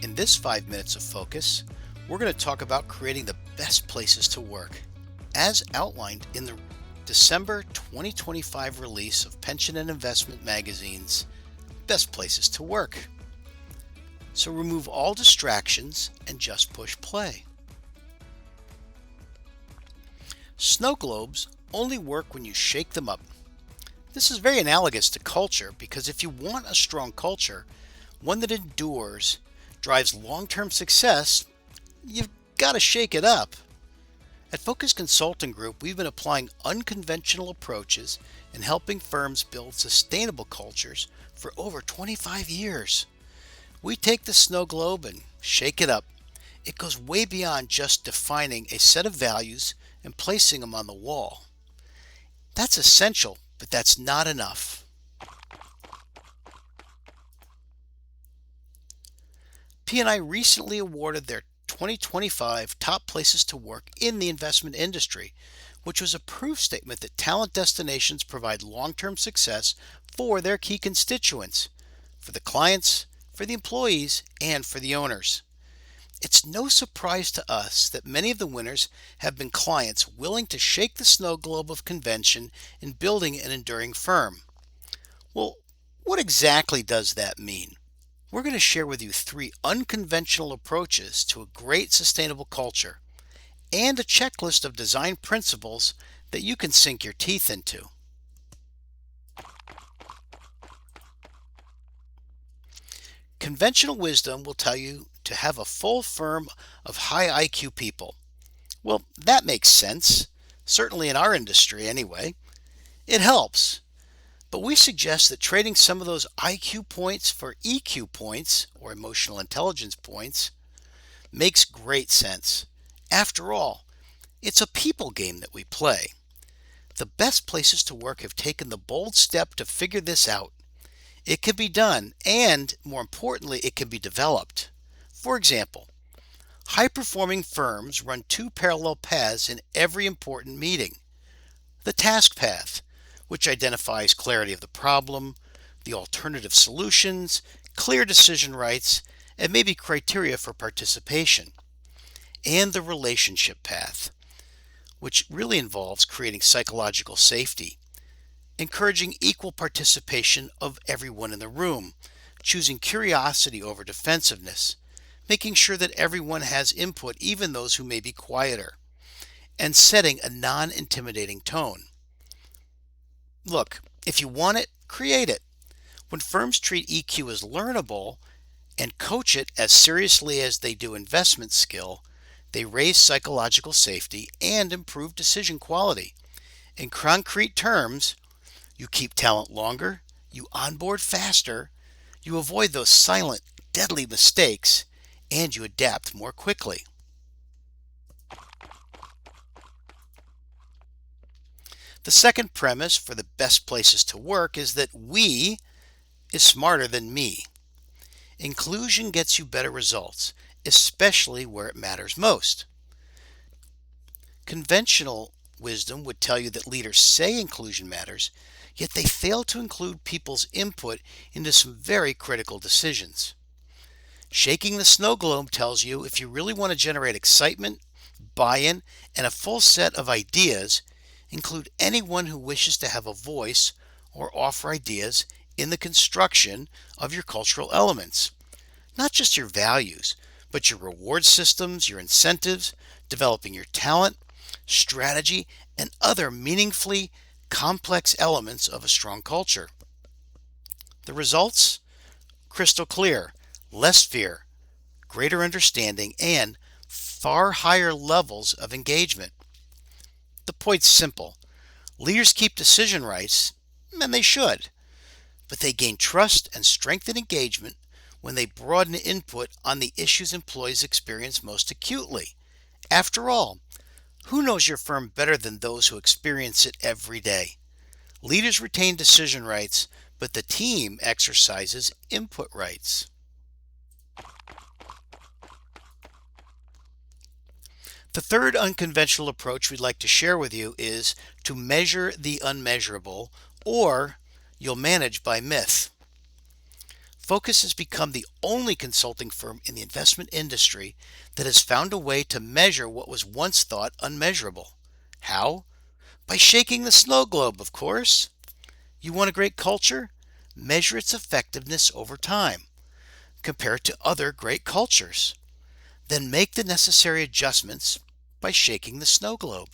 In this 5 minutes of focus, we're going to talk about creating the best places to work, as outlined in the December 2025 release of Pension and Investment Magazine's Best Places to Work. So remove all distractions and just push play. Snow globes only work when you shake them up. This is very analogous to culture because if you want a strong culture, one that endures, drives long-term success, you've got to shake it up. At Focus Consulting Group, we've been applying unconventional approaches and helping firms build sustainable cultures for over 25 years. We take the snow globe and shake it up. It goes way beyond just defining a set of values and placing them on the wall. That's essential, but that's not enough. P&I recently awarded their 2025 Top Places to Work in the investment industry, which was a proof statement that talent destinations provide long-term success for their key constituents, for the clients, for the employees, and for the owners. It's no surprise to us that many of the winners have been clients willing to shake the snow globe of convention in building an enduring firm. Well, what exactly does that mean? We're going to share with you 3 unconventional approaches to a great sustainable culture and a checklist of design principles that you can sink your teeth into. Conventional wisdom will tell you to have a full firm of high IQ people. Well, that makes sense, certainly in our industry anyway. It helps. But we suggest that trading some of those IQ points for EQ points, or emotional intelligence points, makes great sense. After all, it's a people game that we play. The best places to work have taken the bold step to figure this out. It can be done, and more importantly, it can be developed. For example, high-performing firms run 2 parallel paths in every important meeting. The task path, which identifies clarity of the problem, the alternative solutions, clear decision rights, and maybe criteria for participation. And the relationship path, which really involves creating psychological safety, encouraging equal participation of everyone in the room, choosing curiosity over defensiveness, making sure that everyone has input, even those who may be quieter, and setting a non-intimidating tone. Look, if you want it, create it. When firms treat EQ as learnable and coach it as seriously as they do investment skill, they raise psychological safety and improve decision quality. In concrete terms, you keep talent longer, you onboard faster, you avoid those silent, deadly mistakes, and you adapt more quickly. The second premise for the best places to work is that we is smarter than me. Inclusion gets you better results, especially where it matters most. Conventional wisdom would tell you that leaders say inclusion matters, yet they fail to include people's input into some very critical decisions. Shaking the snow globe tells you if you really want to generate excitement, buy-in, and a full set of ideas, include anyone who wishes to have a voice or offer ideas in the construction of your cultural elements. Not just your values, but your reward systems, your incentives, developing your talent, strategy, and other meaningfully complex elements of a strong culture. The results? Crystal clear, less fear, greater understanding, and far higher levels of engagement. The point's simple. Leaders keep decision rights, and they should, but they gain trust and strengthen engagement when they broaden input on the issues employees experience most acutely. After all, who knows your firm better than those who experience it every day? Leaders retain decision rights, but the team exercises input rights. The third unconventional approach we'd like to share with you is to measure the unmeasurable, or you'll manage by myth. Focus has become the only consulting firm in the investment industry that has found a way to measure what was once thought unmeasurable. How? By shaking the snow globe, of course. You want a great culture? Measure its effectiveness over time. Compare it to other great cultures. Then make the necessary adjustments by shaking the snow globe.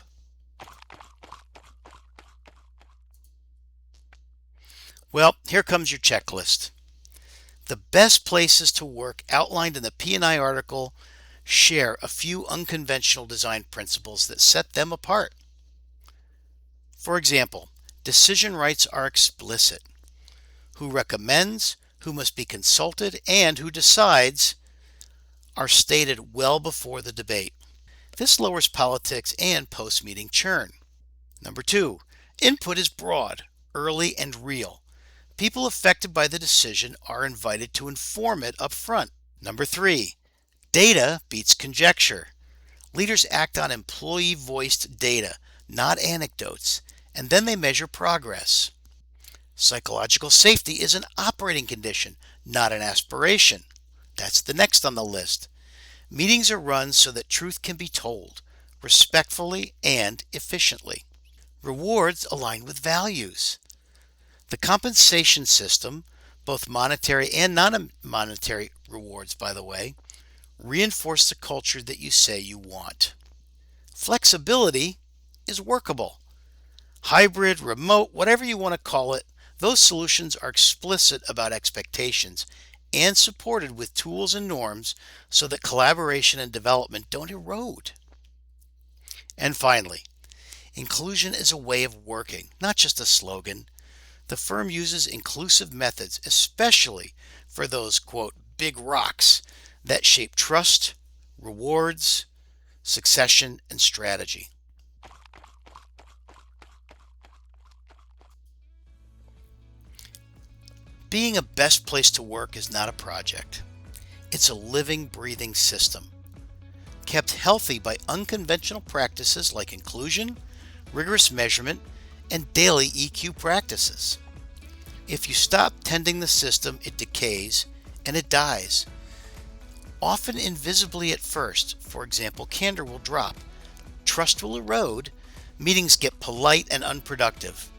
Well, here comes your checklist. The best places to work outlined in the P&I article share a few unconventional design principles that set them apart. For example, decision rights are explicit. Who recommends, who must be consulted, and who decides are stated well before the debate. This lowers politics and post-meeting churn. Number 2, input is broad, early, and real. People affected by the decision are invited to inform it up front. Number 3, data beats conjecture. Leaders act on employee-voiced data, not anecdotes, and then they measure progress. Psychological safety is an operating condition, not an aspiration. That's the next on the list. Meetings are run so that truth can be told, respectfully and efficiently. Rewards align with values. The compensation system, both monetary and non-monetary rewards, by the way, reinforce the culture that you say you want. Flexibility is workable. Hybrid, remote, whatever you want to call it, those solutions are explicit about expectations and supported with tools and norms so that collaboration and development don't erode. And finally, inclusion is a way of working, not just a slogan. The firm uses inclusive methods, especially for those, quote, big rocks that shape trust, rewards, succession, and strategy. Being a best place to work is not a project. It's a living, breathing system, kept healthy by unconventional practices like inclusion, rigorous measurement, and daily EQ practices. If you stop tending the system, it decays and it dies. Often invisibly at first. For example, candor will drop, trust will erode, meetings get polite and unproductive.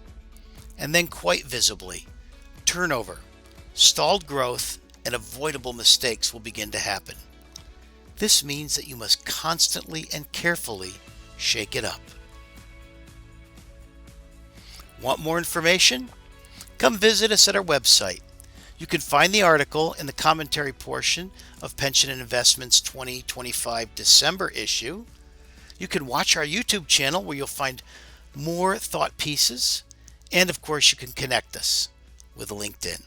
And then quite visibly, turnover, stalled growth, and avoidable mistakes will begin to happen. This means that you must constantly and carefully shake it up. Want more information? Come visit us at our website. You can find the article in the commentary portion of Pension and Investments 2025 December issue. You can watch our YouTube channel where you'll find more thought pieces. And of course, you can connect us with LinkedIn.